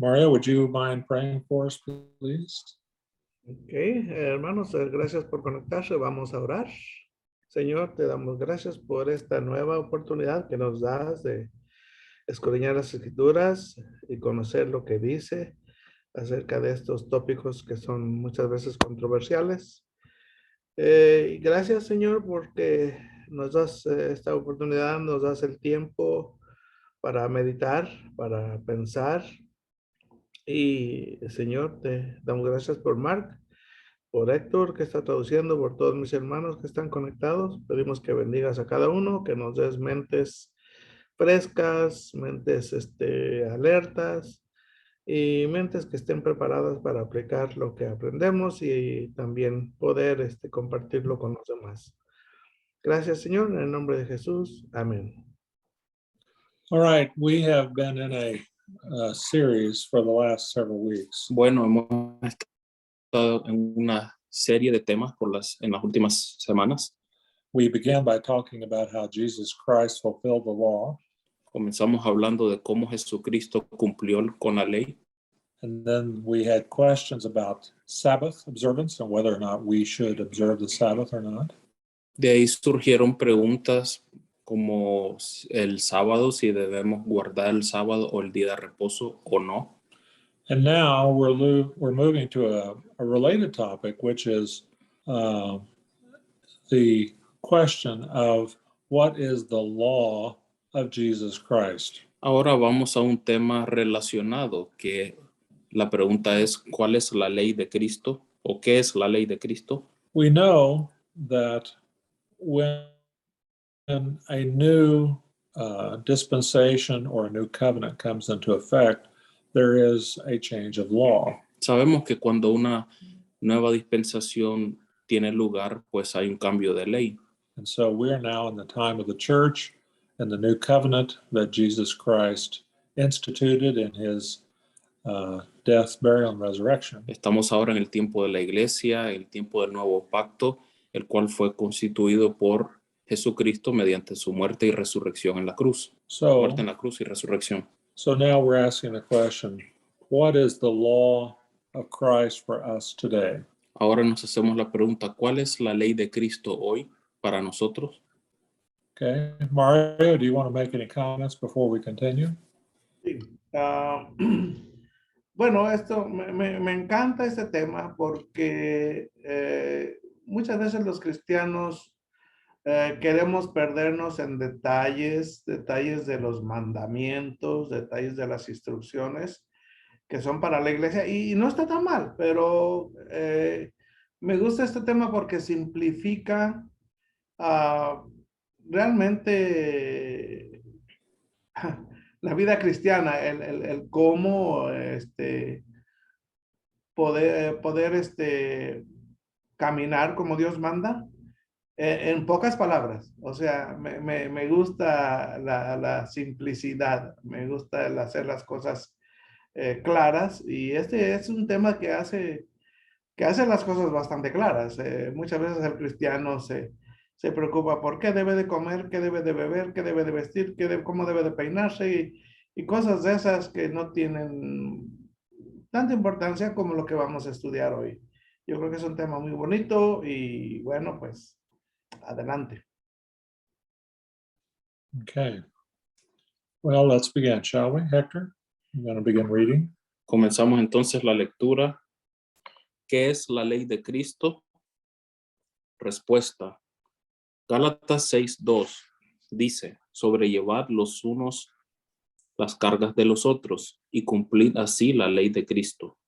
Mario, would you mind praying for us, please? Ok, hermanos, gracias por conectarse. Vamos a orar. Señor, te damos gracias por esta nueva oportunidad que nos das de escudriñar las Escrituras y conocer lo que dice acerca de estos tópicos que son muchas veces controversiales. Y gracias, Señor, porque nos das esta oportunidad, nos das el tiempo para meditar, para pensar. Y, Señor, te damos gracias por Mark, por Héctor, que está traduciendo, por todos mis hermanos que están conectados. Pedimos que bendigas a cada uno, que nos des mentes frescas, mentes alertas y mentes que estén preparadas para aplicar lo que aprendemos y también poder compartirlo con los demás. Gracias, Señor, en el nombre de Jesús. Amén. All right, we have been in a series for the last several weeks. Bueno, hemos estado en una serie de temas en las últimas semanas. We began by talking about how Jesus Christ fulfilled the law, Comenzamos hablando de cómo Jesucristo cumplió con la ley. and then we had questions about Sabbath observance and whether or not we should observe the Sabbath or not. De ahí surgieron preguntas como el sábado, si debemos guardar el sábado o el día de reposo o no. And now we're moving to a related topic, which is the question of what is the law of Jesus Christ. Ahora vamos a un tema relacionado, que la pregunta es, ¿cuál es la ley de Cristo? ¿O qué es la ley de Cristo? We know that when a new dispensation or a new covenant comes into effect, there is a change of law. Sabemos que cuando una nueva dispensación tiene lugar, pues hay un cambio de ley. And so we are now in the time of the church and the new covenant that Jesus Christ instituted in his death, burial, and resurrection. Estamos ahora en el tiempo de la iglesia, el tiempo del nuevo pacto, el cual fue constituido por Jesucristo mediante su muerte y resurrección en la cruz. Muerte en la cruz y resurrección. So now we're asking the question, what is the law of Christ for us today? Ahora nos hacemos la pregunta, ¿cuál es la ley de Cristo hoy para nosotros? Okay, Mario, do you want to make any comments before we continue? Sí. Bueno, me encanta este tema porque muchas veces los cristianos queremos perdernos en detalles de los mandamientos, detalles de las instrucciones que son para la iglesia y no está tan mal, pero me gusta este tema porque simplifica realmente la vida cristiana, el cómo poder caminar como Dios manda. En pocas palabras, o sea, me gusta la simplicidad, me gusta el hacer las cosas claras y este es un tema que hace las cosas bastante claras. Muchas veces el cristiano se preocupa por qué debe de comer, qué debe de beber, qué debe de vestir, cómo debe de peinarse y cosas de esas que no tienen tanta importancia como lo que vamos a estudiar hoy. Yo creo que es un tema muy bonito y bueno, pues adelante. Okay. Well, let's begin, shall we, Hector? I'm going to begin reading. Comenzamos entonces la lectura. ¿Qué es la ley de Cristo? Respuesta. Gálatas 6:2 dice, sobrellevad los unos las cargas de los otros y cumplid así la ley de Cristo.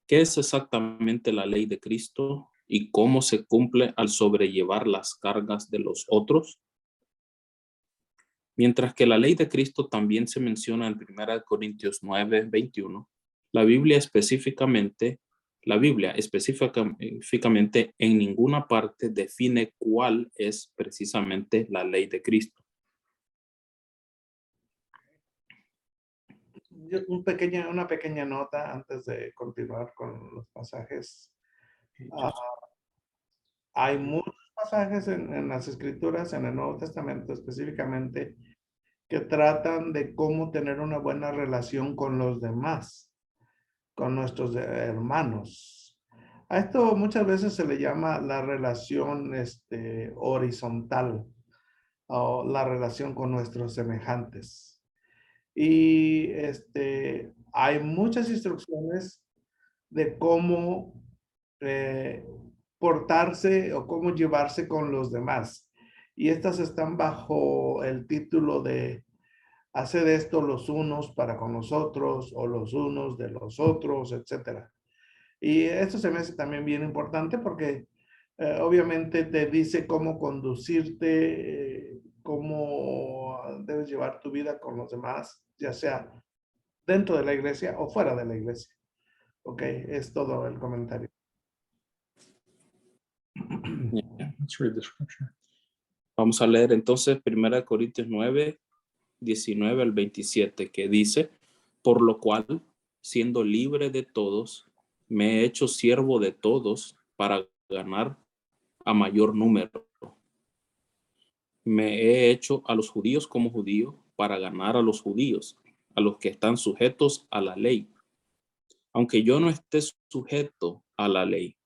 ¿Qué es exactamente la ley de Cristo y cómo se cumple al sobrellevar las cargas de los otros? Mientras que la ley de Cristo también se menciona en 1 Corintios 9:21, la Biblia específicamente en ninguna parte define cuál es precisamente la ley de Cristo. Una pequeña nota antes de continuar con los pasajes. Hay muchos pasajes en las Escrituras, en el Nuevo Testamento específicamente, que tratan de cómo tener una buena relación con los demás, con nuestros hermanos. A esto muchas veces se le llama la relación horizontal o la relación con nuestros semejantes. Y hay muchas instrucciones de cómo portarse o cómo llevarse con los demás. Y estas están bajo el título de hacer esto los unos para con los otros o los unos de los otros, etcétera. Y esto se me hace también bien importante porque obviamente te dice cómo conducirte, cómo debes llevar tu vida con los demás, ya sea dentro de la iglesia o fuera de la iglesia. Ok, es todo el comentario. Let's read the scripture. Vamos a leer entonces 1 Corintios 9, 19 al 27, que dice, por lo cual, siendo libre de todos, me he hecho siervo de todos para ganar a mayor número. Me he hecho a los judíos como judío para ganar a los judíos, a los que están sujetos a la ley, aunque yo no esté sujeto a la ley,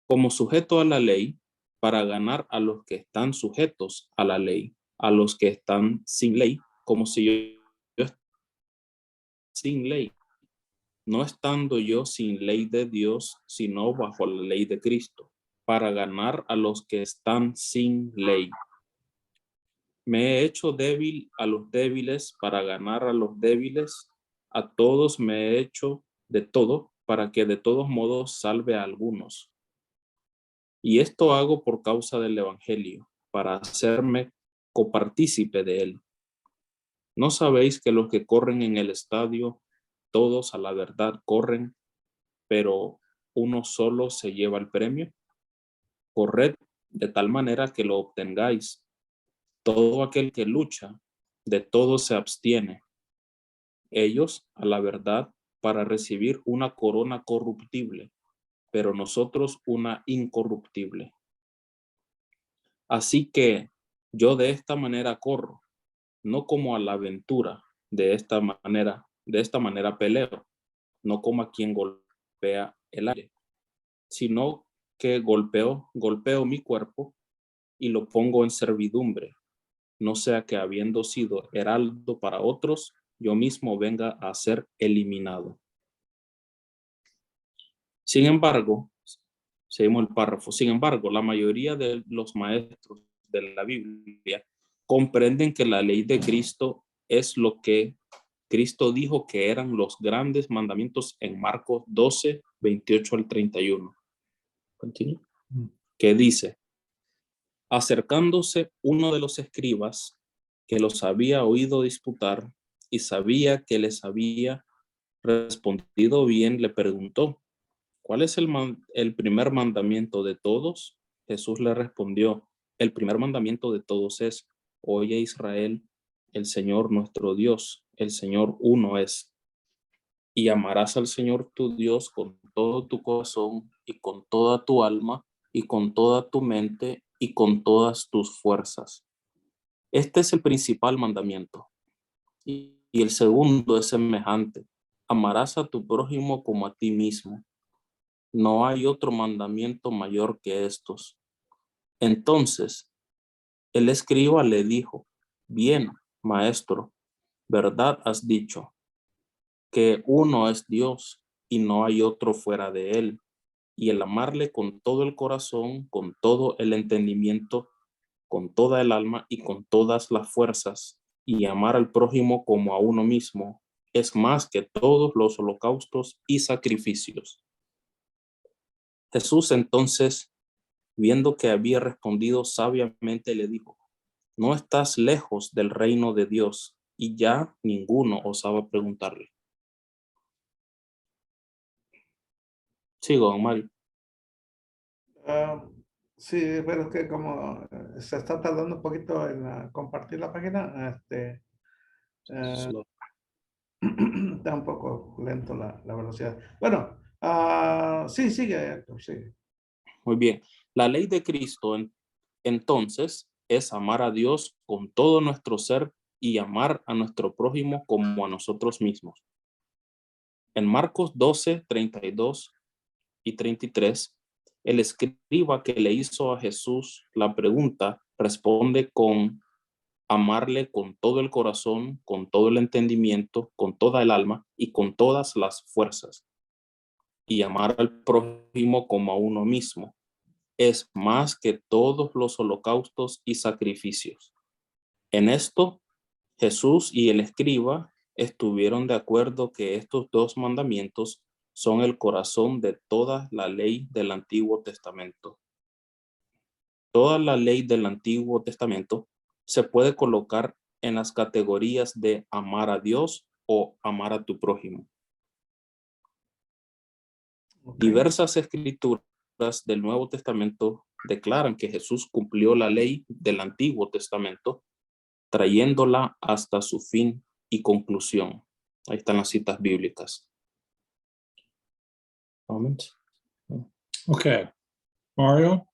como sujeto a la ley, para ganar a los que están sujetos a la ley, a los que están sin ley, como si yo estuviera sin ley, no estando yo sin ley de Dios, sino bajo la ley de Cristo, para ganar a los que están sin ley. Me he hecho débil a los débiles para ganar a los débiles. A todos me he hecho de todo para que de todos modos salve a algunos. Y esto hago por causa del Evangelio, para hacerme copartícipe de él. ¿No sabéis que los que corren en el estadio, todos a la verdad corren, pero uno solo se lleva el premio? Corred de tal manera que lo obtengáis. Todo aquel que lucha, de todo se abstiene. Ellos, a la verdad, para recibir una corona corruptible, pero nosotros una incorruptible. Así que yo de esta manera corro, no como a la aventura, de esta manera peleo, no como a quien golpea el aire, sino que golpeo mi cuerpo y lo pongo en servidumbre, no sea que habiendo sido heraldo para otros, yo mismo venga a ser eliminado. Sin embargo, seguimos el párrafo, sin embargo, la mayoría de los maestros de la Biblia comprenden que la ley de Cristo es lo que Cristo dijo que eran los grandes mandamientos en Marcos 12, 28 al 31. Continúa. Que dice, acercándose uno de los escribas que los había oído disputar y sabía que les había respondido bien, le preguntó, ¿cuál es el primer mandamiento de todos? Jesús le respondió, el primer mandamiento de todos es, oye Israel, el Señor nuestro Dios, el Señor uno es. Y amarás al Señor tu Dios con todo tu corazón y con toda tu alma y con toda tu mente y con todas tus fuerzas. Este es el principal mandamiento. Y el segundo es semejante. Amarás a tu prójimo como a ti mismo. No hay otro mandamiento mayor que estos. Entonces, el escriba le dijo, bien, maestro, verdad has dicho, que uno es Dios y no hay otro fuera de él, y el amarle con todo el corazón, con todo el entendimiento, con toda el alma y con todas las fuerzas, y amar al prójimo como a uno mismo, es más que todos los holocaustos y sacrificios. Jesús entonces, viendo que había respondido sabiamente, le dijo, no estás lejos del reino de Dios, y ya ninguno osaba preguntarle. Sigo, don Mario. Sí, pero es que como se está tardando un poquito en compartir la página, está un poco lento la velocidad. Bueno, sí, sigue, Héctor, sigue. Muy bien. La ley de Cristo, entonces, es amar a Dios con todo nuestro ser y amar a nuestro prójimo como a nosotros mismos. En Marcos 12, 32 y 33, el escriba que le hizo a Jesús la pregunta responde con amarle con todo el corazón, con todo el entendimiento, con toda el alma y con todas las fuerzas. Y amar al prójimo como a uno mismo es más que todos los holocaustos y sacrificios. En esto, Jesús y el escriba estuvieron de acuerdo que estos dos mandamientos son el corazón de toda la ley del Antiguo Testamento. Toda la ley del Antiguo Testamento se puede colocar en las categorías de amar a Dios o amar a tu prójimo. Okay. Diversas escrituras del Nuevo Testamento declaran que Jesús cumplió la ley del Antiguo Testamento, trayéndola hasta su fin y conclusión. Ahí están las citas bíblicas. Comments? Okay, Mario,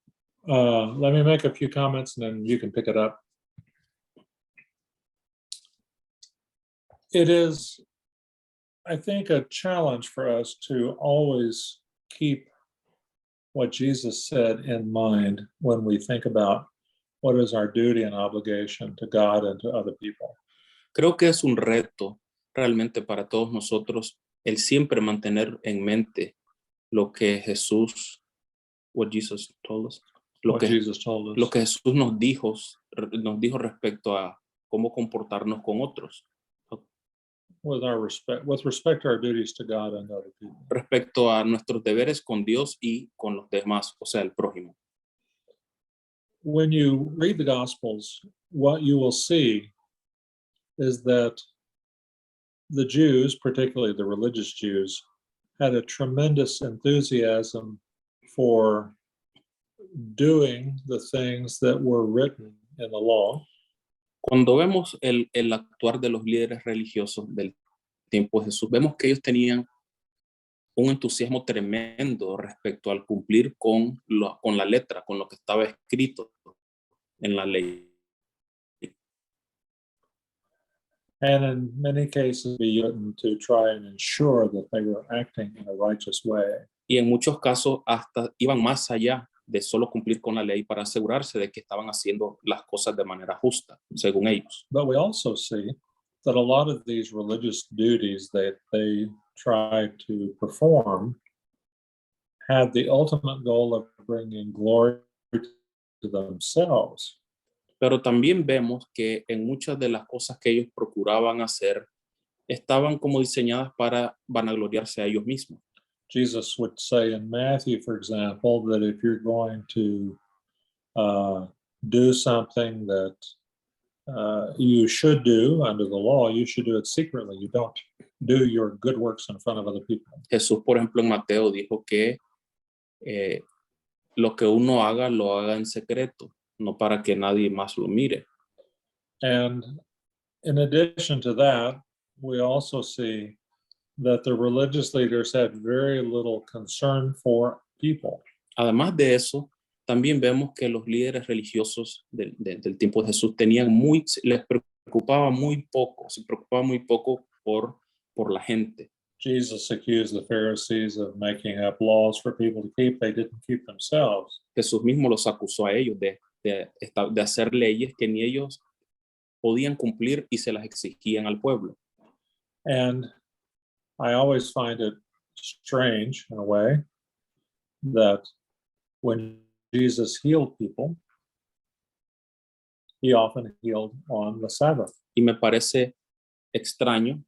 let me make a few comments and then you can pick it up. It is, I think, a challenge for us to always keep what Jesus said in mind when we think about what is our duty and obligation to God and to other people. Creo que es un reto realmente para todos nosotros el siempre mantener en mente lo que Jesús, what Jesus told us, lo What que Jesus told us. lo que Jesús nos dijo respecto a cómo comportarnos con otros, With respect to our duties to God and other people. respecto a nuestros deberes con Dios y con los demás, o sea, el prójimo. When you read the Gospels, what you will see is that the Jews, particularly the religious Jews, had a tremendous enthusiasm for doing the things that were written in the law. Cuando vemos el actuar de los líderes religiosos del tiempo de Jesús, vemos que ellos tenían un entusiasmo tremendo respecto al cumplir con la letra, con lo que estaba escrito en la ley. And in many cases, be written to try and ensure that they were acting in a righteous way. Y en muchos casos hasta iban más allá de solo cumplir con la ley para asegurarse de que estaban haciendo las cosas de manera justa, según ellos. But we also see that a lot of these religious duties that they tried to perform had the ultimate goal of bringing glory to themselves. Pero también vemos que en muchas de las cosas que ellos procuraban hacer estaban como diseñadas para vanagloriarse a ellos mismos. Jesus would say in Matthew, for example, that if you're going to do something that you should do under the law, you should do it secretly. You don't do your good works in front of other people. Jesús, por ejemplo, en Mateo dijo que lo que uno haga, lo haga en secreto, no para que nadie más lo mire. And in addition to that, we also see that the religious leaders had very little concern for people. Además de eso, también vemos que los líderes religiosos del tiempo de Jesús les preocupaba muy poco, se preocupaba muy poco por la gente. Jesus accused the Pharisees of making up laws for people to keep. They didn't keep themselves. Jesús mismo los acusó a ellos de hacer leyes que ni ellos podían cumplir y se las exigían al pueblo. And I always find it strange, in a way, that when Jesus healed people, he often healed on the Sabbath. Y me parece extraño,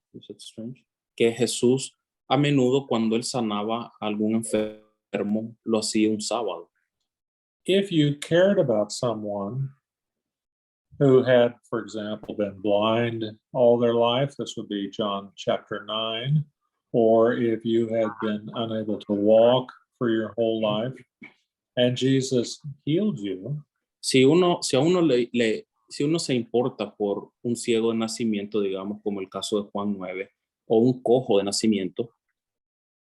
que Jesús a menudo cuando él sanaba a algún enfermo lo hacía un sábado. If you cared about someone who had, for example, been blind all their life, this would be John chapter 9, or if you had been unable to walk for your whole life, and Jesus healed you. Si uno se importa por un ciego de nacimiento, digamos, como el caso de Juan 9, o un cojo de nacimiento,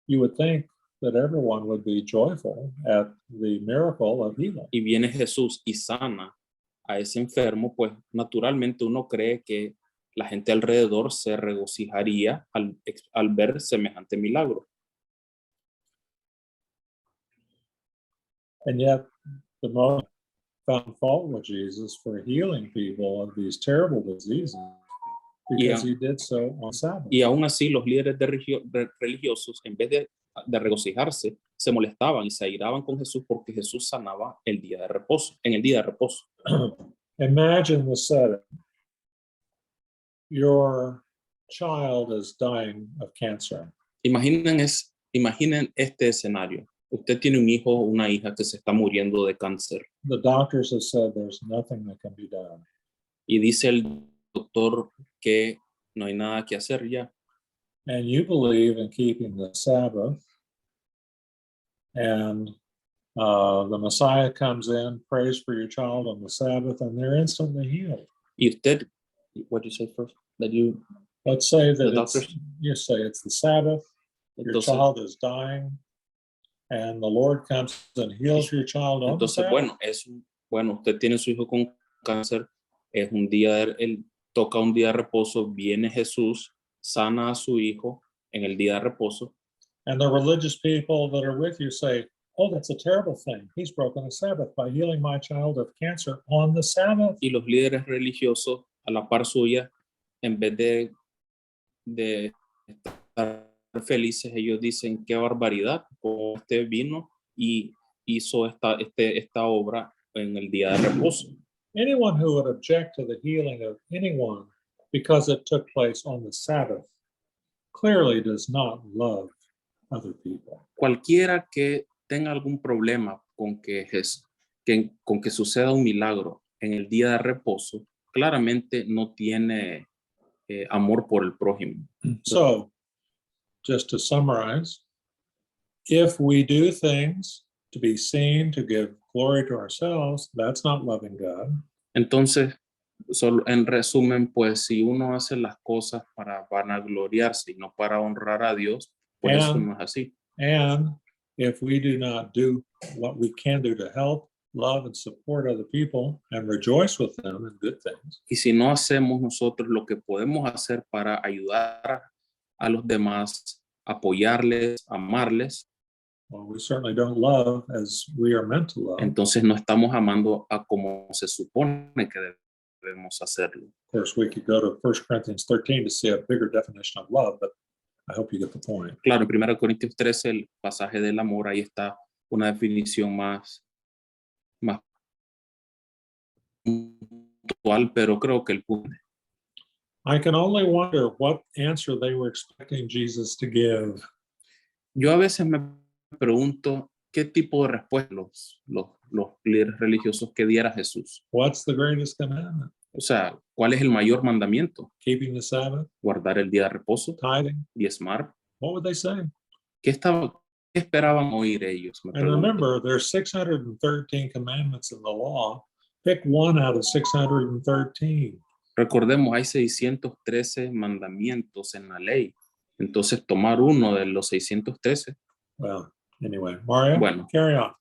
you would think that everyone would be joyful at the miracle of healing. y viene Jesús y sana a ese enfermo, pues naturalmente uno cree que la gente alrededor se regocijaría al ver semejante milagro. And yet, the most found fault with Jesus for healing people of these terrible diseases because he did so on Sabbath. Y aún así los líderes religiosos, en vez de regocijarse, se molestaban y se airaban con Jesús porque Jesús sanaba el día de reposo, en el día de reposo. Imagine the setting. Your child is dying of cancer. Imaginen este escenario. Usted tiene un hijo o una hija que se está muriendo de cáncer The doctors have said there's nothing that can be done. y dice el doctor que no hay nada que hacer ya. And you believe in keeping the Sabbath, and the Messiah comes in, prays for your child on the Sabbath, and they're instantly healed. Y usted, what did you say first? That you, Let's say The that you say it's the Sabbath, your entonces, child is dying, and the Lord comes and heals your child on the entonces Sabbath. bueno, usted tiene su hijo con cáncer, es un día, él toca un día de reposo, viene Jesús, sana a su hijo en el día de reposo. And the religious people that are with you say, oh, that's a terrible thing. He's broken the Sabbath by healing my child of cancer on the Sabbath. Y los líderes religiosos a la par suya, en vez de estar felices, ellos dicen qué barbaridad, como usted vino y hizo esta obra en el día de reposo. Anyone who would object to the healing of anyone because it took place on the Sabbath clearly does not love other people. Cualquiera que tenga algún problema con que suceda un milagro en el día de reposo, claramente no tiene amor por el prójimo. So, just to summarize, if we do things to be seen, to give glory to ourselves, that's not loving God. Entonces, solo en resumen, pues si uno hace las cosas para vanagloriarse y no para honrar a Dios, pues eso no es así. And if we do not do what we can do to help, love, and support other people and rejoice with them in good things, Y si no hacemos nosotros lo que podemos hacer para ayudar a los demás, apoyarles, amarles, well, we certainly don't love as we are meant to love. entonces no estamos amando a como se supone que debemos hacerlo. Of course, we could go to 1 Corinthians 13 to see a bigger definition of love, but I hope you get the point. Claro, en 1 Corintios 13, el pasaje del amor, ahí está una definición más puntual, pero creo que el punto. I can only wonder what answer they were expecting Jesus to give. Yo a veces me pregunto qué tipo de respuesta los líderes religiosos que diera Jesús. What's the greatest commandment? O sea, ¿cuál es el mayor mandamiento? Keeping the Sabbath, Guardar el día de reposo, tithing. diezmar. What would they say? ¿Qué esperaban oír ellos? Me And pregunto. remember, there's 613 commandments in the law. Pick one out of 613. Recordemos, hay 613 mandamientos en la ley. Entonces, tomar uno de los 613. Well, anyway, Mario, Bueno. carry on.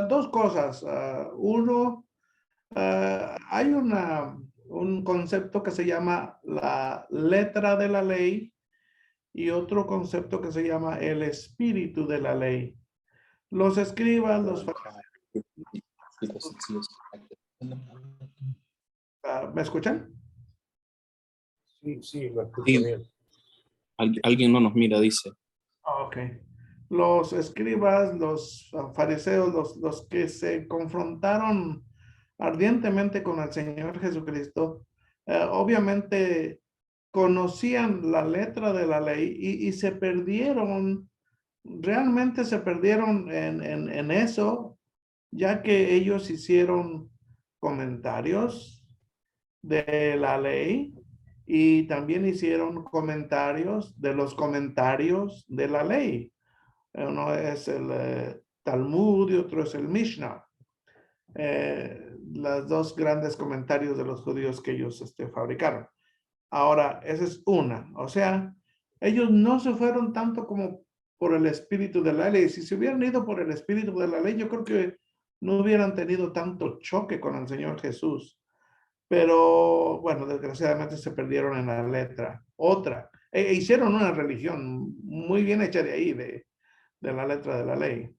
Dos cosas. Uno, hay un concepto que se llama la letra de la ley y otro concepto que se llama el espíritu de la ley. Los escribas, ¿me escuchan? Sí, lo escucho Sí. bien. Alguien no nos mira, dice. Ok. Los escribas, los fariseos, los que se confrontaron ardientemente con el Señor Jesucristo, obviamente conocían la letra de la ley y se perdieron, realmente se perdieron en eso, ya que ellos hicieron comentarios de la ley y también hicieron comentarios de los comentarios de la ley. Uno es el Talmud y otro es el Mishnah. Las dos grandes comentarios de los judíos que ellos fabricaron. Ahora, esa es una. O sea, ellos no se fueron tanto como por el espíritu de la ley. Si se hubieran ido por el espíritu de la ley, yo creo que no hubieran tenido tanto choque con el Señor Jesús. Pero bueno, desgraciadamente se perdieron en la letra. Otra, hicieron una religión muy bien hecha de ahí, de la letra de la ley.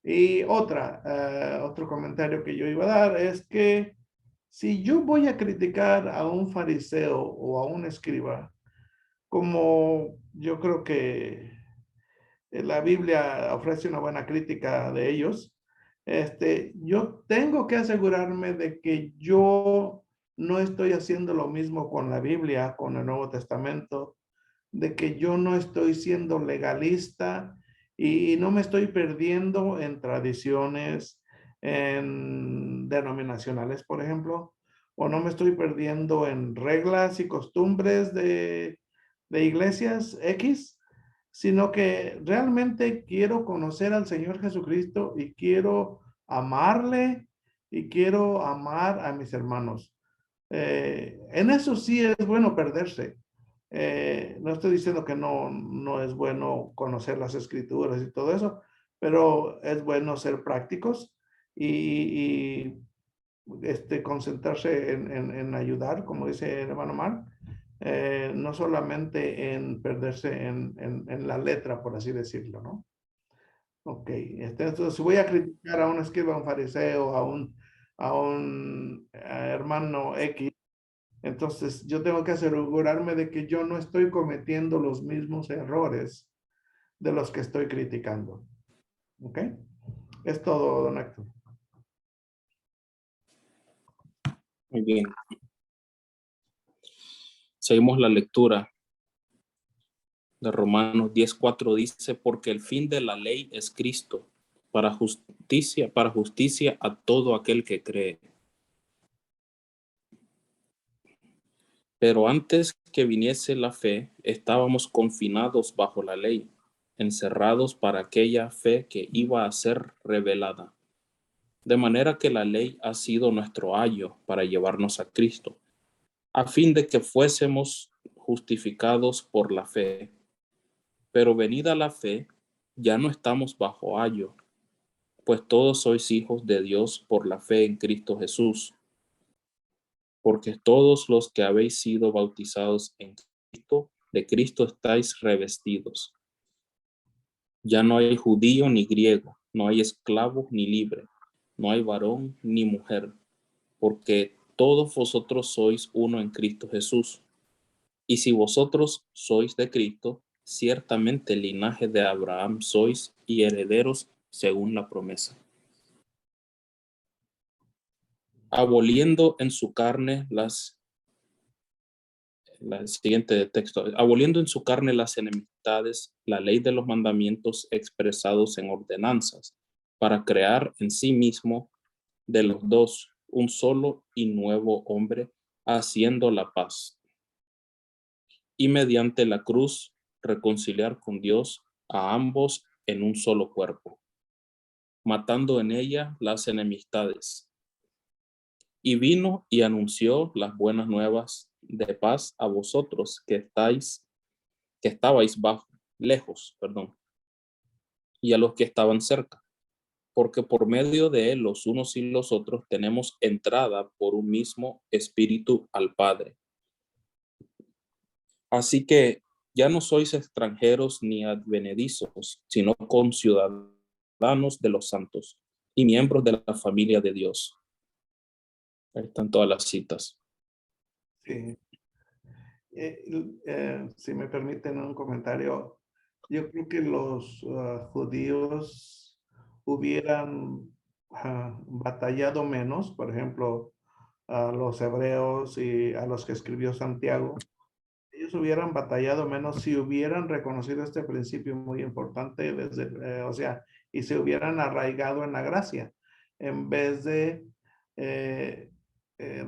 Y otro comentario que yo iba a dar es que si yo voy a criticar a un fariseo o a un escriba, como yo creo que la Biblia ofrece una buena crítica de ellos, yo tengo que asegurarme de que yo no estoy haciendo lo mismo con la Biblia, con el Nuevo Testamento, de que yo no estoy siendo legalista y no me estoy perdiendo en tradiciones, en denominacionales, por ejemplo, o no me estoy perdiendo en reglas y costumbres de iglesias X, sino que realmente quiero conocer al Señor Jesucristo y quiero amarle y quiero amar a mis hermanos. En eso sí es bueno perderse. No estoy diciendo que no es bueno conocer las escrituras y todo eso, pero es bueno ser prácticos y concentrarse en ayudar, como dice el hermano Mark, no solamente en perderse en la letra, por así decirlo, ¿no? Ok, entonces si voy a criticar a un escriba, a un fariseo, a un hermano X, entonces yo tengo que asegurarme de que yo no estoy cometiendo los mismos errores de los que estoy criticando. ¿Ok? Es todo, don Héctor. Muy bien. Seguimos la lectura de Romanos 10:4 dice, porque el fin de la ley es Cristo, para justicia a todo aquel que cree. Pero antes que viniese la fe, estábamos confinados bajo la ley, encerrados para aquella fe que iba a ser revelada. De manera que la ley ha sido nuestro ayo para llevarnos a Cristo, a fin de que fuésemos justificados por la fe. Pero venida la fe, ya no estamos bajo ayo, pues todos sois hijos de Dios por la fe en Cristo Jesús. Porque todos los que habéis sido bautizados en Cristo, de Cristo estáis revestidos. Ya no hay judío ni griego, no hay esclavo ni libre, no hay varón ni mujer, porque todos vosotros sois uno en Cristo Jesús. Y si vosotros sois de Cristo, ciertamente el linaje de Abraham sois y herederos según la promesa. Aboliendo en su carne el siguiente texto, aboliendo en su carne las enemistades, la ley de los mandamientos expresados en ordenanzas, para crear en sí mismo de los dos un solo y nuevo hombre, haciendo la paz. Y mediante la cruz reconciliar con Dios a ambos en un solo cuerpo, matando en ella las enemistades. Y vino y anunció las buenas nuevas de paz a vosotros que estabais lejos, y a los que estaban cerca, porque por medio de él los unos y los otros tenemos entrada por un mismo espíritu al Padre. Así que ya no sois extranjeros ni advenedizos, sino conciudadanos de los santos y miembros de la familia de Dios. Ahí están todas las citas. Sí. Si me permiten un comentario, yo creo que los judíos hubieran batallado menos, por ejemplo, a los hebreos y a los que escribió Santiago, ellos hubieran batallado menos si hubieran reconocido este principio muy importante o sea, y se hubieran arraigado en la gracia, en vez de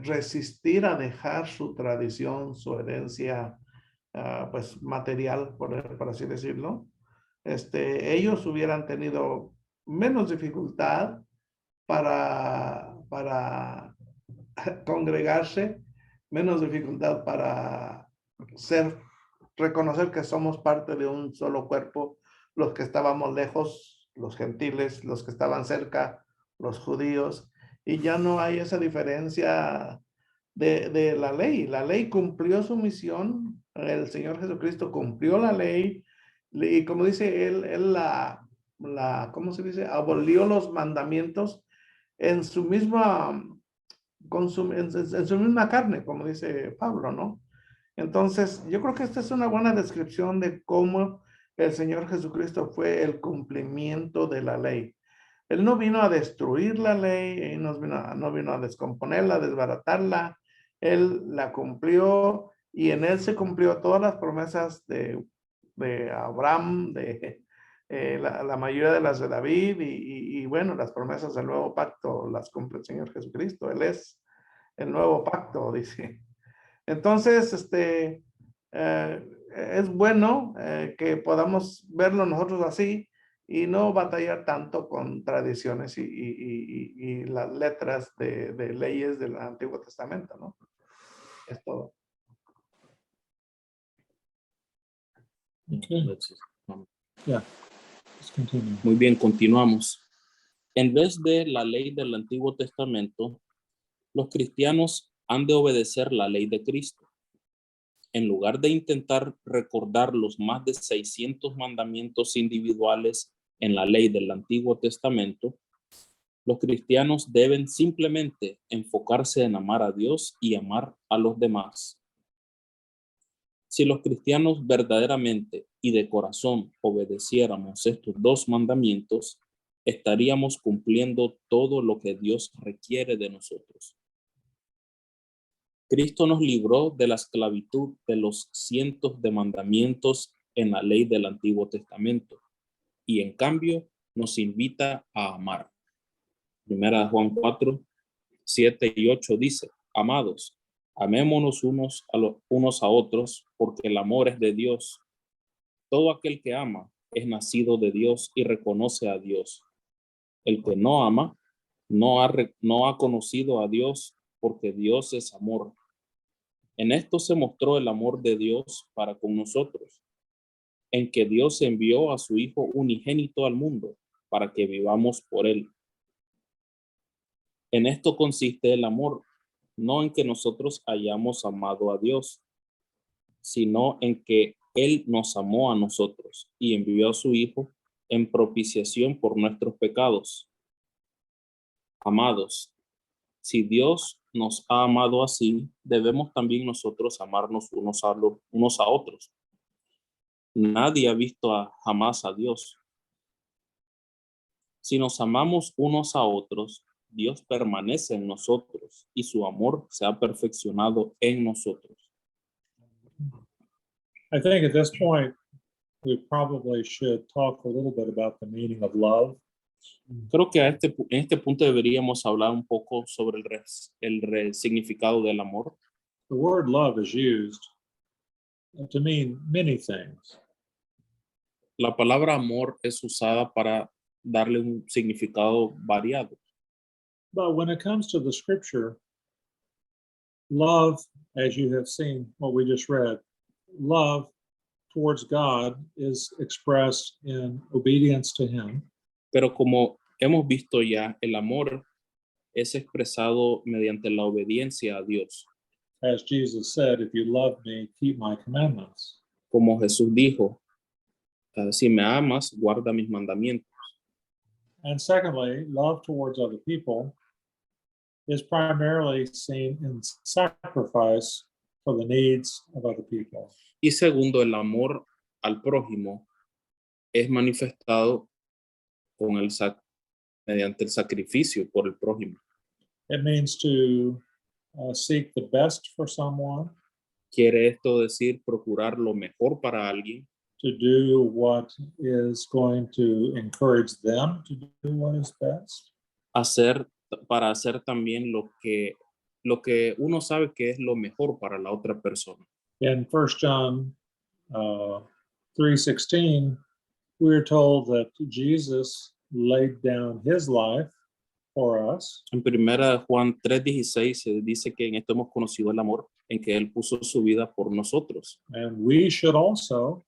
resistir a dejar su tradición, su herencia, pues material, por así decirlo. Ellos hubieran tenido menos dificultad para congregarse, menos dificultad para reconocer que somos parte de un solo cuerpo, los que estábamos lejos, los gentiles, los que estaban cerca, los judíos, y ya no hay esa diferencia de la ley. La ley cumplió su misión, el Señor Jesucristo cumplió la ley, y como dice él ¿cómo se dice? Abolió los mandamientos en su misma, en su misma carne, como dice Pablo, ¿no? Entonces, yo creo que esta es una buena descripción de cómo el Señor Jesucristo fue el cumplimiento de la ley. Él no vino a destruir la ley, él no vino a descomponerla, a desbaratarla. Él la cumplió y en él se cumplió todas las promesas de Abraham, de la mayoría de las de David y bueno, las promesas del nuevo pacto las cumple el Señor Jesucristo. Él es el nuevo pacto, dice. Entonces, es bueno que podamos verlo nosotros así y no batallar tanto con tradiciones y las letras de leyes del Antiguo Testamento, ¿no? Es todo. Okay. Yeah, let's continue. Muy bien, continuamos. En vez de la ley del Antiguo Testamento, los cristianos han de obedecer la ley de Cristo. En lugar de intentar recordar los más de 600 mandamientos individuales en la ley del Antiguo Testamento, los cristianos deben simplemente enfocarse en amar a Dios y amar a los demás. Si los cristianos verdaderamente y de corazón obedeciéramos estos dos mandamientos, estaríamos cumpliendo todo lo que Dios requiere de nosotros. Cristo nos libró de la esclavitud de los cientos de mandamientos en la ley del Antiguo Testamento y en cambio nos invita a amar. Primera de Juan 4, 7 y 8 dice: Amados, amémonos unos a otros, porque el amor es de Dios. Todo aquel que ama es nacido de Dios y reconoce a Dios. El que no ama no ha conocido a Dios, porque Dios es amor. En esto se mostró el amor de Dios para con nosotros, en que Dios envió a su Hijo unigénito al mundo para que vivamos por él. En esto consiste el amor, no en que nosotros hayamos amado a Dios, sino en que Él nos amó a nosotros y envió a su Hijo en propiciación por nuestros pecados. Amados, si Dios nos ha amado así, debemos también nosotros amarnos unos a otros. Nadie ha visto jamás a Dios. Si nos amamos unos a otros, Dios permanece en nosotros y su amor se ha perfeccionado en nosotros. I think at this point, we probably should talk a little bit about the meaning of love. Creo que en este punto deberíamos hablar un poco sobre el significado del amor. The word love is used to mean many things. La palabra amor es usada para darle un significado variado. But when it comes to the scripture, love, as you have seen what we just read, love towards God is expressed in obedience to Him. Pero como hemos visto ya, el amor es expresado mediante la obediencia a Dios. As Jesus said, if you love me, keep my commandments. Como Jesús dijo, si me amas, guarda mis mandamientos. And secondly, love towards other people is primarily seen in sacrifice for the needs of other people. Y segundo, el amor al prójimo es manifestado con mediante el sacrificio por el prójimo. It means to seek the best for someone, Quiere esto decir procurar lo mejor para alguien, to do what is going to encourage them to do what is best. para hacer también lo que uno sabe que es lo mejor para la otra persona. In 1 John 3:16, we're told that Jesus laid down his life for us, En primera de Juan 3:16 se dice que en esto hemos conocido el amor, en que Él puso su vida por nosotros. and we should also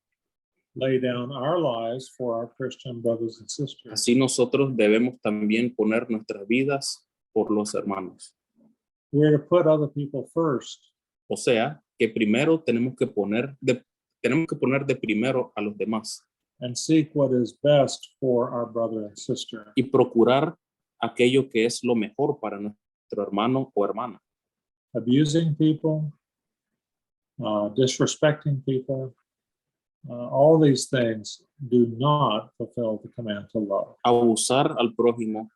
lay down our lives for our Christian brothers and sisters. Así nosotros debemos también poner nuestras vidas por los hermanos. We're to put other people first. O sea, que primero tenemos que poner de primero a los demás And seek what is best for our brother and sister. y procurar aquello que es lo mejor para nuestro hermano o hermana. Abusing people, disrespecting people, all these things do not fulfill the command to love. Abusar al prójimo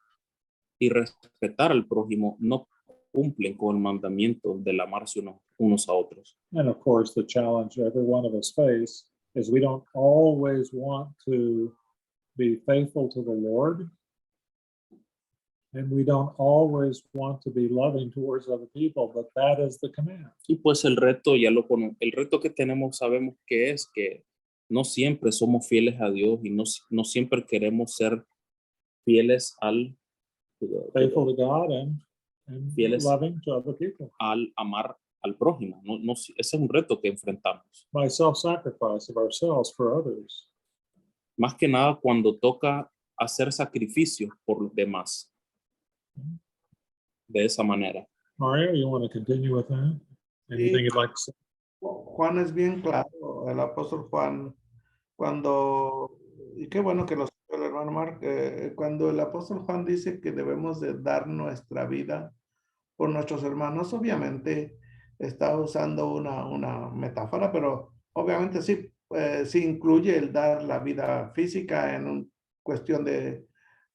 y respetar al prójimo no cumplen con el mandamiento del amarse unos a otros. And of course, the challenge every one of us face is we don't always want to be faithful to the Lord. And we don't always want to be loving towards other people, but that is the command. Y pues el reto el reto que tenemos sabemos que es que no siempre somos fieles a Dios y no siempre queremos ser fieles Faithful to God and Fieles. loving to other people. al amar al prójimo. Ese es un reto que enfrentamos. By self-sacrifice of ourselves for others. Más que nada cuando toca hacer sacrificios por los demás. De esa manera. Mario, you want to continue with that? Anything you'd like to say? Juan es bien claro, el apóstol Juan, y qué bueno que lo sabe el hermano Mark, cuando el apóstol Juan dice que debemos de dar nuestra vida por nuestros hermanos, obviamente está usando una metáfora, pero obviamente sí, sí incluye el dar la vida física en cuestión de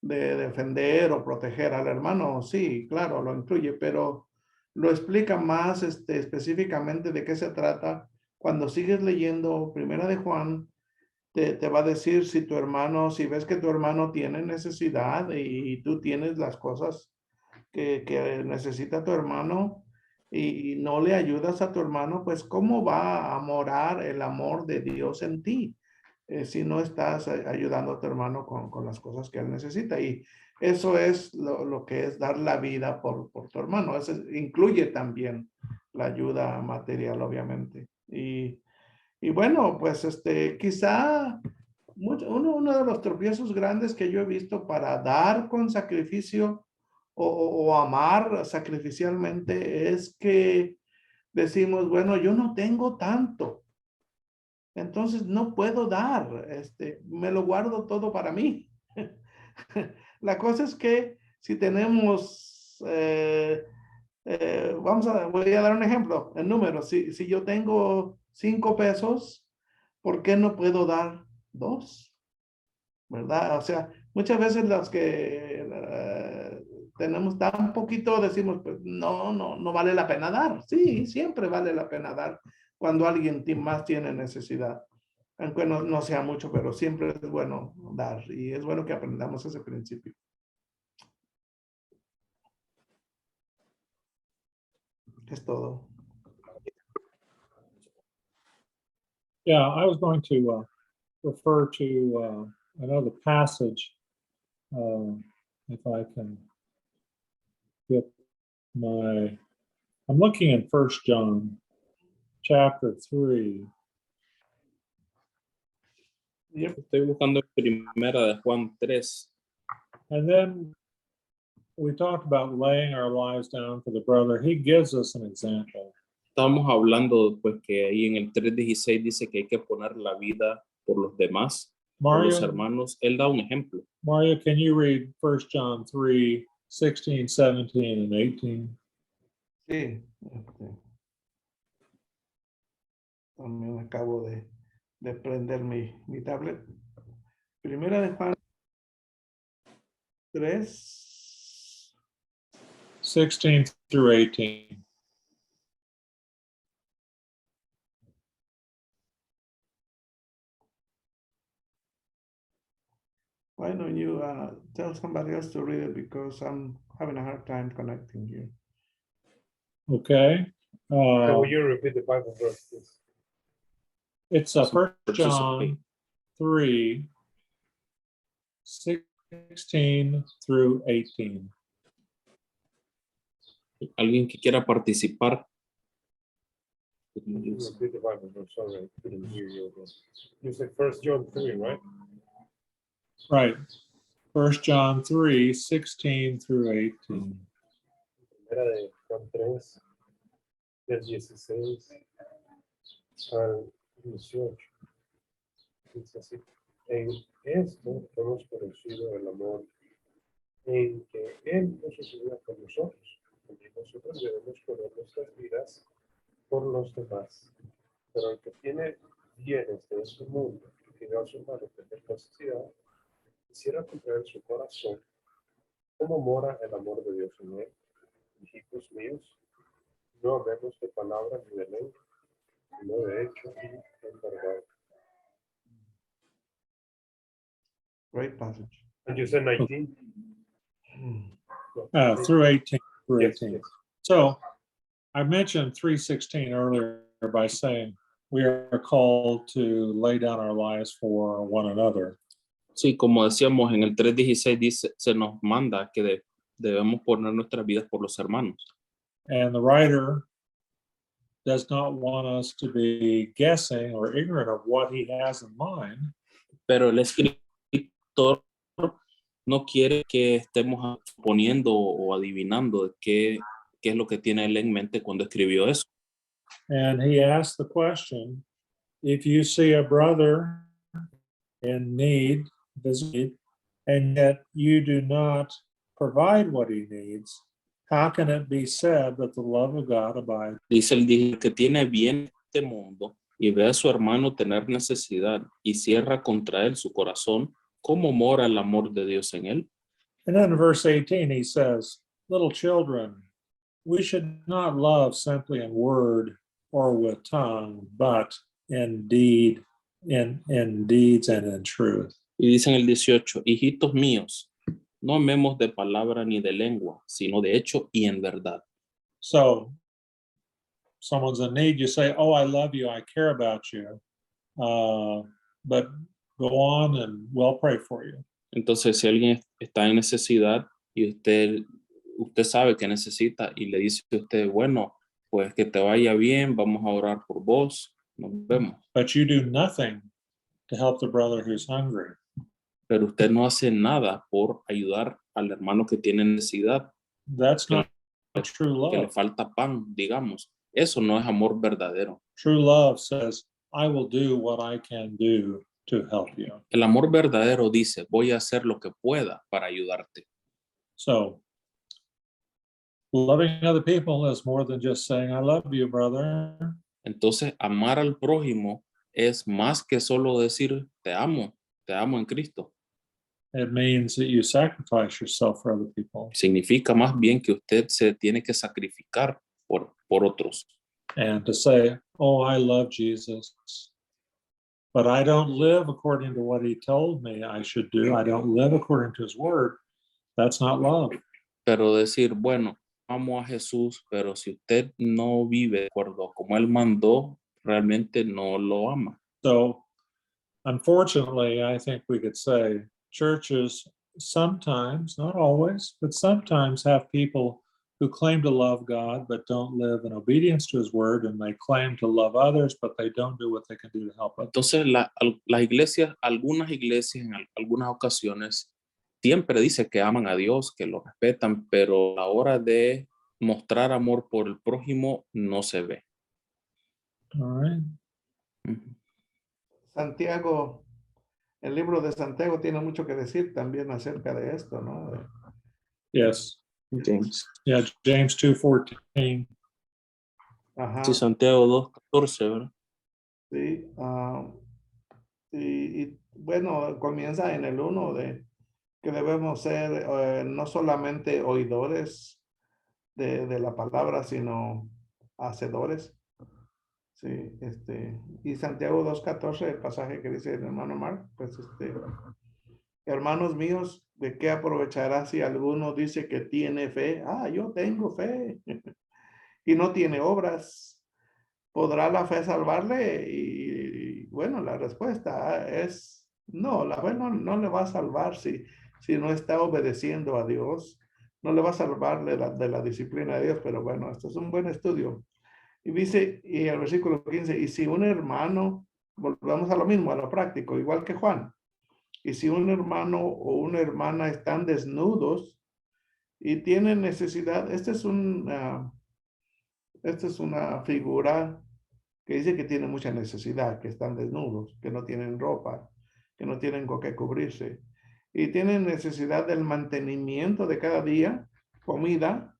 defender o proteger al hermano, sí, claro, lo incluye, pero lo explica más específicamente de qué se trata. Cuando sigues leyendo Primera de Juan, te va a decir si ves que tu hermano tiene necesidad y tú tienes las cosas que necesita tu hermano y no le ayudas a tu hermano, pues ¿cómo va a morar el amor de Dios en ti? Si no estás ayudando a tu hermano con las cosas que él necesita. Y eso es lo que es dar la vida por tu hermano. Eso incluye también la ayuda material, obviamente. Y bueno, pues quizá uno de los tropiezos grandes que yo he visto para dar con sacrificio o amar sacrificialmente es que decimos, bueno, yo no tengo tanto. Entonces no puedo dar, me lo guardo todo para mí. La cosa es que si tenemos, voy a dar un ejemplo, en números, si yo tengo 5 pesos, ¿por qué no puedo dar 2? ¿Verdad? O sea, muchas veces los que tenemos tan poquito decimos, pues no vale la pena dar. Sí, siempre vale la pena dar cuando alguien más tiene necesidad. Aunque no sea mucho, pero siempre es bueno dar y es bueno que aprendamos ese principio. Es todo. Yeah, I was going to refer to another passage, if I can get I'm looking in 1 John chapter 3. Yep. Estoy buscando Primera de Juan 3. And then we talked about laying our lives down for the brother. He gives us an example. Estamos hablando pues que ahí en el 3:16 dice que hay que poner la vida por los demás, por los Mario, hermanos. Él da un ejemplo. Mario, can you read 1 John 3, 16, 17, and 18? Sí. También acabo de prender mi tablet. Primera de Juan 3. 16 through 18. Why don't you tell somebody else to read it because I'm having a hard time connecting you. Okay. Will you repeat the Bible verse, please? It's 1 John 3, 16 through 18. Alguien que quiera participar. Repeat the Bible verse. Sorry, I couldn't hear you again. You said 1 John 3, right? Right. 1 John 3, 16 through 18. Primera de Juan 3, del 16 al 18. Dice así: en esto hemos conocido el amor en que Él nos recibió por nosotros. También nosotros debemos poner nuestras vidas por los demás. Pero el que tiene bienes de este mundo, que ve a su hermano tener necesidad, quisiera comprar en su corazón cómo mora el amor de Dios en él. Hijitos míos, no hablemos de palabras ni de lengua, sino de hecho y en verdad. Great passage. And you said 19? Through 18. Through Yes, 18. yes. So I mentioned 3:16 earlier by saying we are called to lay down our lives for one another. Sí, como decíamos en el 3:16 dice, se nos manda que debemos poner nuestras vidas por los hermanos. And the writer does not want us to be guessing or ignorant of what he has in mind. Pero el escritor no quiere que estemos poniendo o adivinando de qué es lo que tiene él en mente cuando escribió eso. And he asked the question, if you see a brother in need, and yet you do not provide what he needs, how can it be said that the love of God abides? Dice el que tiene bien este mundo y ve a su hermano tener necesidad y cierra contra él su corazón, ¿cómo mora el amor de Dios en él? And then in verse 18, he says, little children, we should not love simply in word or with tongue, but in deed, in deeds and in truth. Y dice en el 18, hijitos míos, no amemos de palabra ni de lengua, sino de hecho y en verdad. So someone's in need, you say, oh, I love you, I care about you, but go on and we'll pray for you. Entonces, si alguien está en necesidad y usted sabe que necesita y le dice a usted, bueno, pues que te vaya bien, vamos a orar por vos, nos vemos. But you do nothing to help the brother who's hungry. Pero usted no hace nada por ayudar al hermano que tiene necesidad, That's not true que le love. falta pan, digamos. Eso no es amor verdadero. True love says, I will do what I can do to help you. El amor verdadero dice, voy a hacer lo que pueda para ayudarte. So, loving other people is more than just saying, I love you, brother. Entonces, amar al prójimo es más que solo decir, te amo en Cristo. It means that you sacrifice yourself for other people. Significa más bien que usted se tiene que sacrificar por otros. And to say, oh, I love Jesus, but I don't live according to what he told me I should do. I don't live according to his word. That's not love. Pero decir, bueno, amo a Jesús, pero si usted no vive de acuerdo como él mandó, realmente no lo ama. So, unfortunately, I think we could say churches sometimes, not always, but sometimes have people who claim to love God but don't live in obedience to his word, and they claim to love others, but they don't do what they can do to help others. Entonces, las iglesias, algunas iglesias en algunas ocasiones siempre dicen que aman a Dios, que lo respetan, pero a la hora de mostrar amor por el prójimo no se ve. All right. Ujú. Santiago, el libro de Santiago tiene mucho que decir también acerca de esto, ¿no? Yes. James. Yeah, James 2:14. Ajá. Sí, Santiago 2:14, ¿verdad? Sí. Y bueno, comienza en el 1 de que debemos ser no solamente oidores de la palabra, sino hacedores. Sí, y Santiago 2:14, el pasaje que dice el hermano Mark, pues hermanos míos, ¿de qué aprovechará si alguno dice que tiene fe? Ah, yo tengo fe y no tiene obras. ¿Podrá la fe salvarle? Y bueno, la respuesta es no, la fe no le va a salvar si no está obedeciendo a Dios. No le va a salvar de la disciplina de Dios, pero bueno, esto es un buen estudio. Y dice, y el versículo 15, y si un hermano, volvamos a lo mismo, a lo práctico, igual que Juan, y si un hermano o una hermana están desnudos y tienen necesidad, esta es una figura que dice que tiene mucha necesidad, que están desnudos, que no tienen ropa, que no tienen con qué cubrirse, y tienen necesidad del mantenimiento de cada día, comida,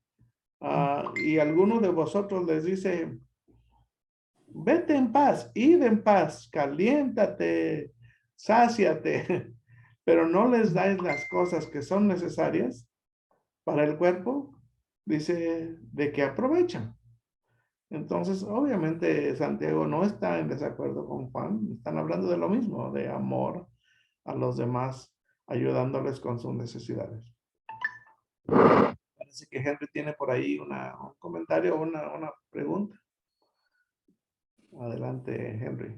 y alguno de vosotros les dice, vete en paz, id en paz, caliéntate, sáciate, pero no les dais las cosas que son necesarias para el cuerpo, dice, de que aprovechan. Entonces, obviamente, Santiago no está en desacuerdo con Juan, están hablando de lo mismo, de amor a los demás, ayudándoles con sus necesidades. Parece que Henry tiene por ahí un comentario o una pregunta. Adelante, Henry.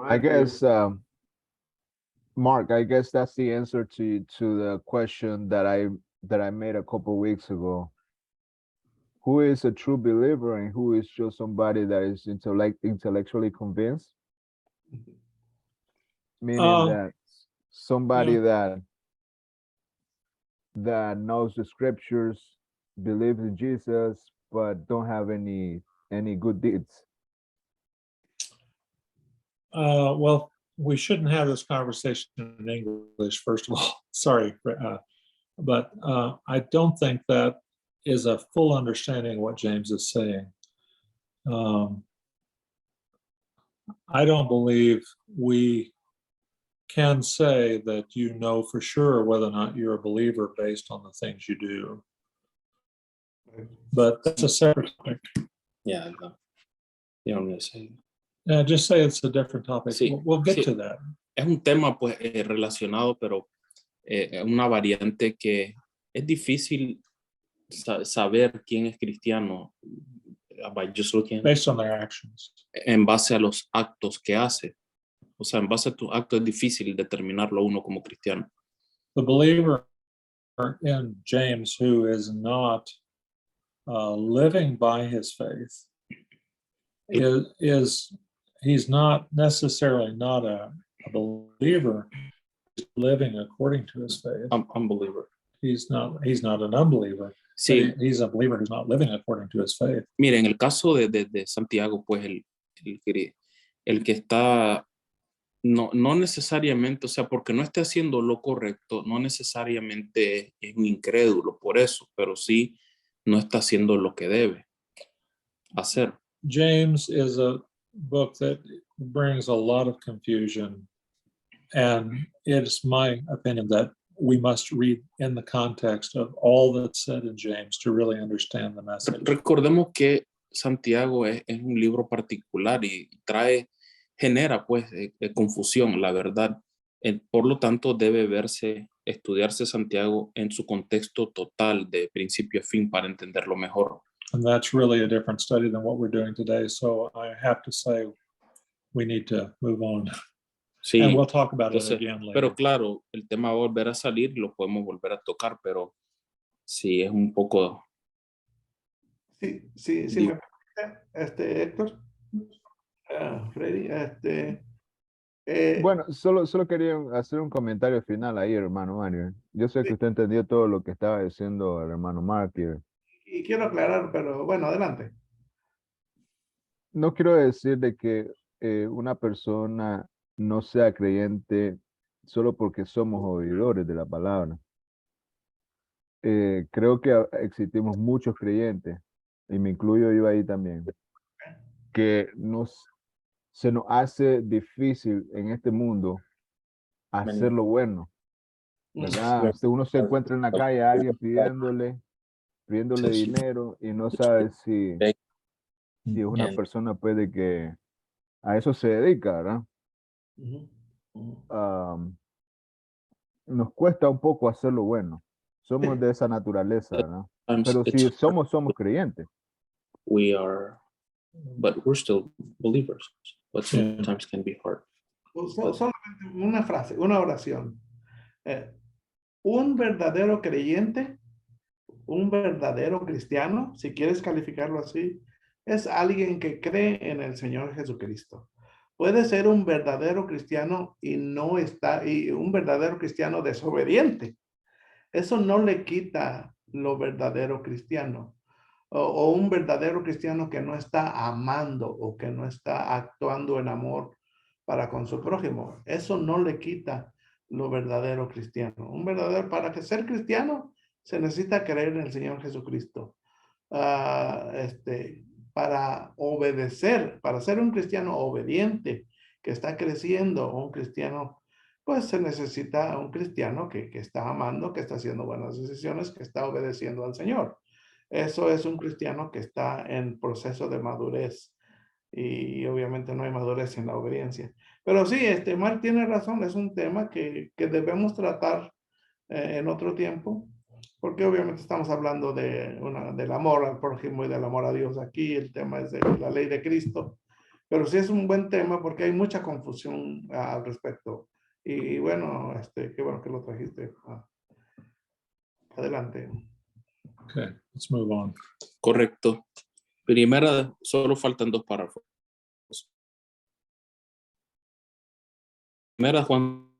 I guess, Mark, I guess that's the answer to the question that I made a couple weeks ago. Who is a true believer and who is just somebody that is intellectually convinced? Meaning that somebody that knows the scriptures, believes in Jesus, but don't have any good deeds. Well, we shouldn't have this conversation in English, first of all. Sorry, but I don't think that is a full understanding of what James is saying. I don't believe we can say that you know for sure whether or not you're a believer based on the things you do. But that's a separate topic. Yeah, no. You don't necessarily. Yeah, just say it's a different topic. Sí, We'll get sí. to that. Es un tema pues relacionado, pero una variante que es difícil saber quién es cristiano by just looking Based on their actions. en base a los actos que hace. O sea, en base a tus actos es difícil determinarlo uno como cristiano. The believer in James who is not living by his faith is he's not necessarily not a believer, he's living according to his faith. Unbeliever. He's not an unbeliever. Sí. He's a believer who's not living according to his faith. Mire, en el caso de Santiago, pues el que está no necesariamente, o sea, porque no esté haciendo lo correcto, no necesariamente es un incrédulo por eso, pero sí no está haciendo lo que debe hacer. James is a book that brings a lot of confusion, and it's my opinion that we must read in the context of all that's said in James to really understand the message. Recordemos que Santiago es un libro particular y genera pues confusión, la verdad. Por lo tanto, debe estudiarse Santiago en su contexto total de principio a fin para entenderlo mejor. And that's really a different study than what we're doing today. So I have to say we need to move on. Sí, and we'll talk about entonces, it again later. Pero claro, el tema va a volver a salir, lo podemos volver a tocar, pero sí es un poco... Sí, me permite, Héctor, Freddy, Bueno, solo quería hacer un comentario final ahí, hermano Mario. Yo sé que usted entendió todo lo que estaba diciendo el hermano Mark. Y quiero aclarar, pero bueno, adelante. No quiero decir de que una persona no sea creyente solo porque somos oidores de la palabra. Creo que existimos muchos creyentes, y me incluyo yo ahí también, que se nos hace difícil en este mundo hacer lo bueno, ¿verdad? Uno se encuentra en la calle a alguien pidiéndole dinero y no sabe si es una persona puede que a eso se dedica, ¿verdad? Nos cuesta un poco hacer lo bueno. Somos de esa naturaleza, ¿verdad? Pero si somos creyentes. We are, but we're still believers, but sometimes can be hard. Solamente una frase, una oración. Un verdadero creyente, un verdadero cristiano, si quieres calificarlo así, es alguien que cree en el Señor Jesucristo. Puede ser un verdadero cristiano y un verdadero cristiano desobediente. Eso no le quita lo verdadero cristiano. O un verdadero cristiano que no está amando o que no está actuando en amor para con su prójimo. Eso no le quita lo verdadero cristiano. Para que ser cristiano se necesita creer en el Señor Jesucristo. Para obedecer, para ser un cristiano obediente que está creciendo, un cristiano, pues se necesita un cristiano que está amando, que está haciendo buenas decisiones, que está obedeciendo al Señor. Eso es un cristiano que está en proceso de madurez y obviamente no hay madurez sin la obediencia. Pero sí, Mark tiene razón, es un tema que debemos tratar en otro tiempo, porque obviamente estamos hablando del amor al prójimo y del amor a Dios. Aquí el tema es de la ley de Cristo, pero sí es un buen tema porque hay mucha confusión al respecto. Y bueno, qué bueno que lo trajiste. Adelante. Okay, let's move on. Correcto. Primera, solo faltan 2 párrafos. Primera Juan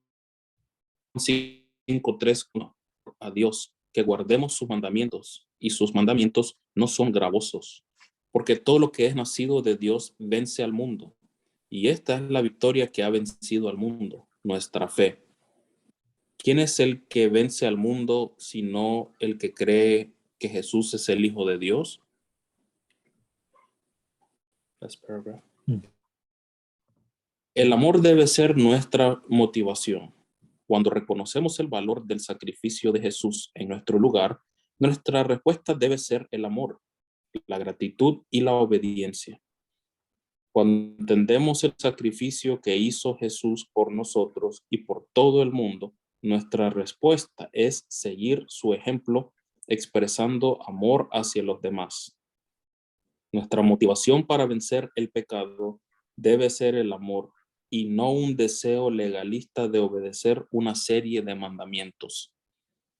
5:3, a Dios, que guardemos sus mandamientos, y sus mandamientos no son gravosos, porque todo lo que es nacido de Dios vence al mundo, y esta es la victoria que ha vencido al mundo, nuestra fe. ¿Quién es el que vence al mundo sino el que cree que Jesús es el Hijo de Dios? El amor debe ser nuestra motivación. Cuando reconocemos el valor del sacrificio de Jesús en nuestro lugar, nuestra respuesta debe ser el amor, la gratitud y la obediencia. Cuando entendemos el sacrificio que hizo Jesús por nosotros y por todo el mundo, nuestra respuesta es seguir su ejemplo, expresando amor hacia los demás. Nuestra motivación para vencer el pecado debe ser el amor y no un deseo legalista de obedecer una serie de mandamientos.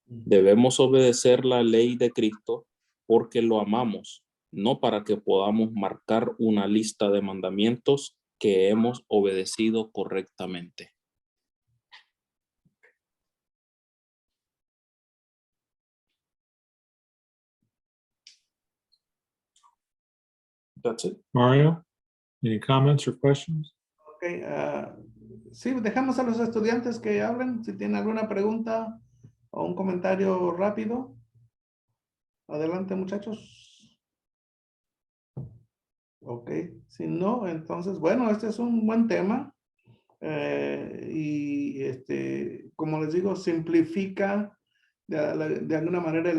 Debemos obedecer la ley de Cristo porque lo amamos, no para que podamos marcar una lista de mandamientos que hemos obedecido correctamente. That's it. Mario, any comments or questions? Ok, sí, dejamos a los estudiantes que hablen si tienen alguna pregunta o un comentario rápido. Adelante, muchachos. Ok, si no, entonces, bueno, este es un buen tema. Y como les digo, simplifica de alguna manera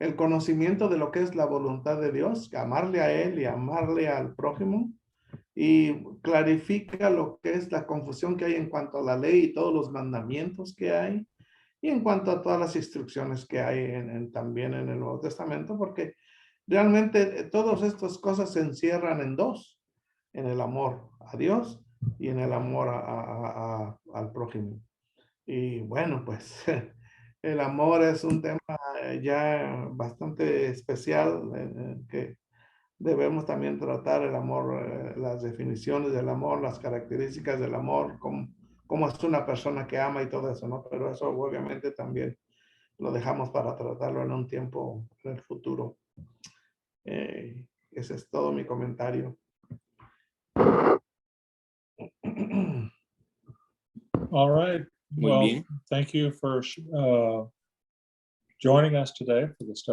el conocimiento de lo que es la voluntad de Dios, amarle a Él y amarle al prójimo, y clarifica lo que es la confusión que hay en cuanto a la ley y todos los mandamientos que hay, y en cuanto a todas las instrucciones que hay también en el Nuevo Testamento, porque realmente todas estas cosas se encierran en dos, en el amor a Dios y en el amor al prójimo. Y bueno, pues el amor es un tema ya bastante especial que debemos también tratar el amor, las definiciones del amor, las características del amor, cómo es una persona que ama y todo eso, ¿no? Pero eso obviamente también lo dejamos para tratarlo en un tiempo en el futuro. Ese es todo mi comentario. All right. Muy Well, bien. thank you for joining us today for the study.